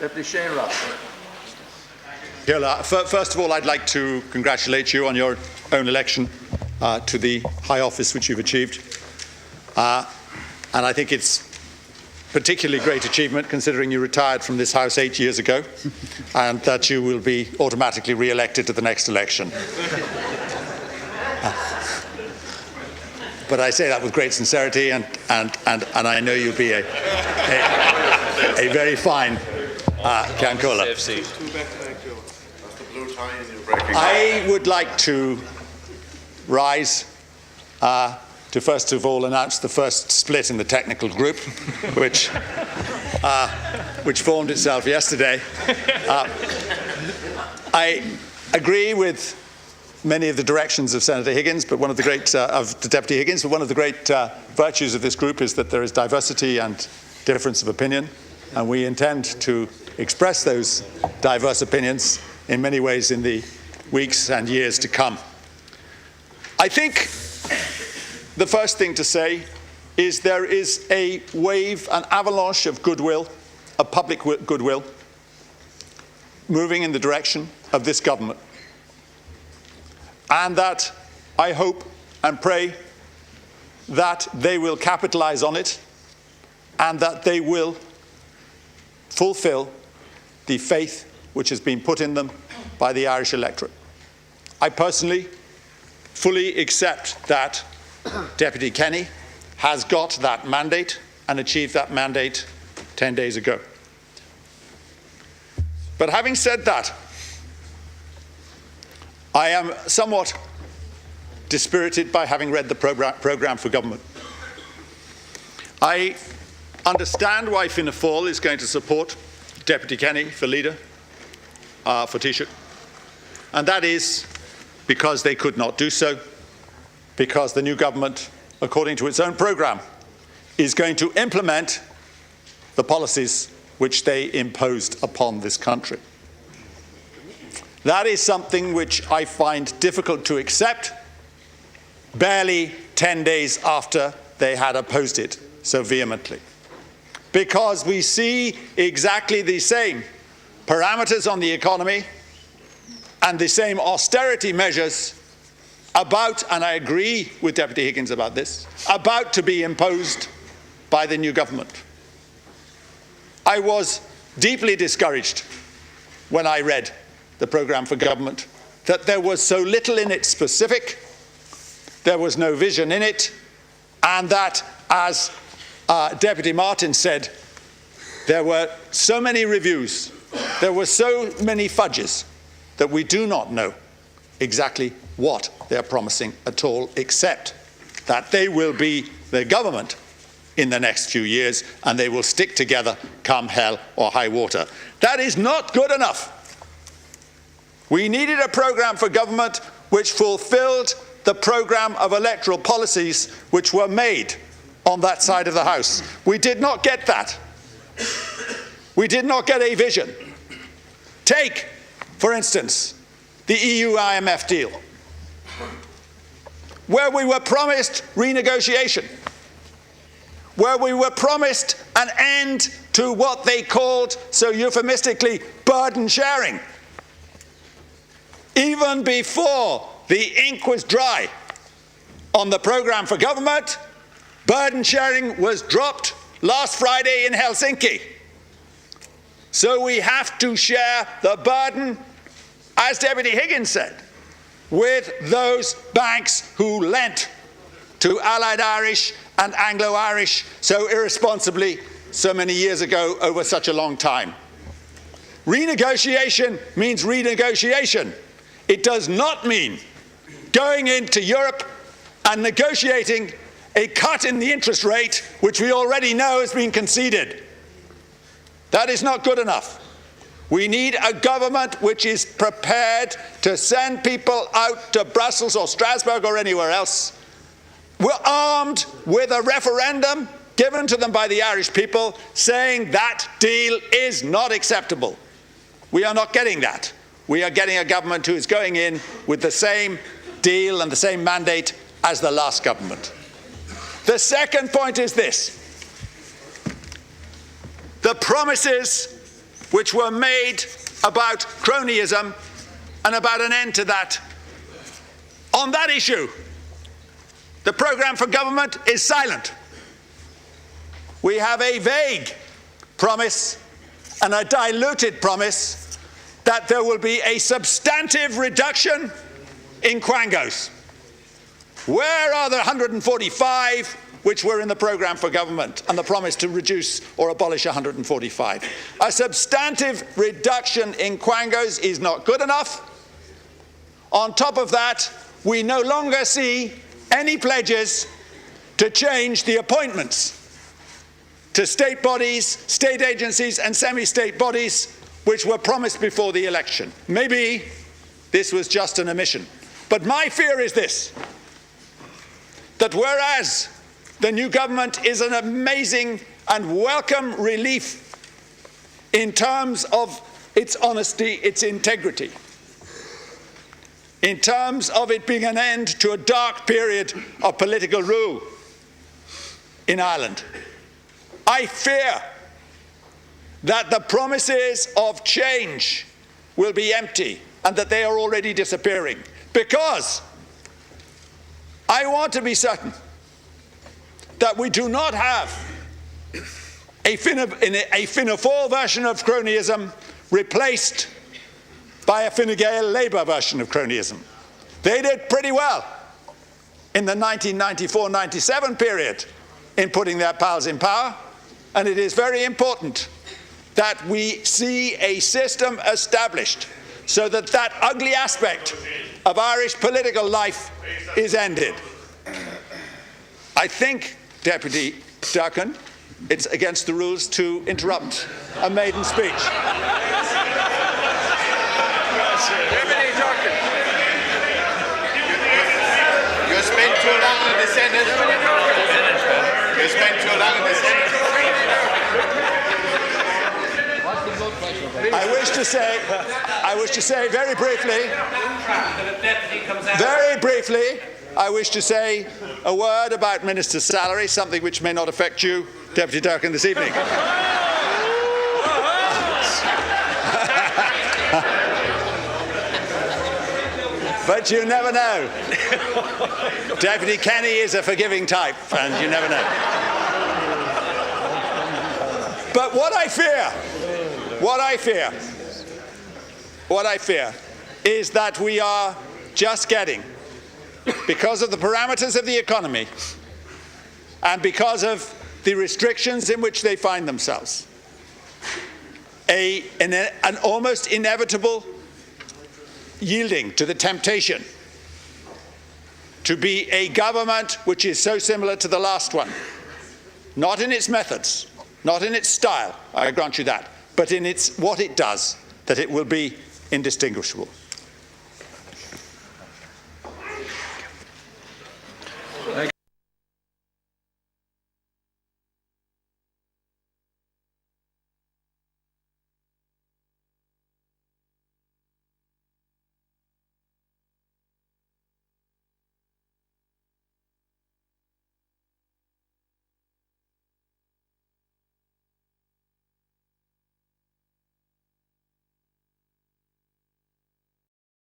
Deputy Shane Ruff. First of all, I'd like to congratulate you on your own election to the high office which you've achieved. And I think it's particularly great achievement considering you retired from this House 8 years ago and that you will be automatically re-elected to the next election. But I say that with great sincerity and I know you'll be a very fine Cairncola. I would like to rise to first of all announce the first split in the technical group, which formed itself yesterday. I agree with many of the directions of Senator Higgins, but one of the great of the Deputy Higgins. But one of the great virtues of this group is that there is diversity and difference of opinion, and we intend to express those diverse opinions in many ways in the weeks and years to come. I think the first thing to say is there is a wave, an avalanche of goodwill, of public goodwill, moving in the direction of this government. And that I hope and pray that they will capitalize on it and that they will fulfill the faith which has been put in them by the Irish electorate. I personally fully accept that Deputy Kenny has got that mandate and achieved that mandate 10 days ago. But having said that, I am somewhat dispirited by having read the programme for government. I understand why Fianna Fáil is going to support Deputy Kenny for leader for Taoiseach, and that is because they could not do so, because the new government, according to its own programme, is going to implement the policies which they imposed upon this country. That is something which I find difficult to accept, barely 10 days after they had opposed it so vehemently. Because we see exactly the same parameters on the economy and the same austerity measures about, and I agree with Deputy Higgins about this, about to be imposed by the new government. I was deeply discouraged when I read the programme for government that there was so little in it specific, there was no vision in it, and that, as Deputy Martin said, there were so many reviews, there were so many fudges that we do not know exactly what they are promising at all, except that they will be the government in the next few years and they will stick together come hell or high water. That is not good enough. We needed a programme for government which fulfilled the programme of electoral policies which were made on that side of the House. We did not get that. We did not get a vision. Take, for instance, the EU-IMF deal, where we were promised renegotiation, where we were promised an end to what they called, so euphemistically, burden sharing. Even before the ink was dry on the programme for government, burden sharing was dropped last Friday in Helsinki. So we have to share the burden, as Deputy Higgins said, with those banks who lent to Allied Irish and Anglo-Irish so irresponsibly so many years ago over such a long time. Renegotiation means renegotiation. It does not mean going into Europe and negotiating a cut in the interest rate, which we already know has been conceded. That is not good enough. We need a government which is prepared to send people out to Brussels or Strasbourg or anywhere else. We're armed with a referendum given to them by the Irish people saying that deal is not acceptable. We are not getting that. We are getting a government who is going in with the same deal and the same mandate as the last government. The second point is this. The promises which were made about cronyism and about an end to that. On that issue, the programme for government is silent. We have a vague promise and a diluted promise that there will be a substantive reduction in quangos. Where are the 145 which were in the programme for government and the promise to reduce or abolish 145? A substantive reduction in quangos is not good enough. On top of that, we no longer see any pledges to change the appointments to state bodies, state agencies and semi-state bodies which were promised before the election. Maybe this was just an omission. But my fear is this, that whereas the new government is an amazing and welcome relief in terms of its honesty, its integrity, in terms of it being an end to a dark period of political rule in Ireland, I fear that the promises of change will be empty and that they are already disappearing, because I want to be certain that we do not have a Fianna Fáil version of cronyism replaced by a Fine Gael Labour version of cronyism. They did pretty well in the 1994-97 period in putting their pals in power, and it is very important that we see a system established so that that ugly aspect of Irish political life is ended. I think, Deputy Durkan, it's against the rules to interrupt a maiden speech. Deputy Durkan. You spent too long in the Senate. You spent too long in the Senate. I wish to say very briefly, I wish to say a word about Minister's salary, something which may not affect you, Deputy Durkan, this evening. But you never know. Deputy Kenny is a forgiving type, and you never know. But what I fear is that we are just getting, because of the parameters of the economy and because of the restrictions in which they find themselves, an almost inevitable yielding to the temptation to be a government which is so similar to the last one, not in its methods, not in its style, I grant you that, but in what it does, that it will be indistinguishable.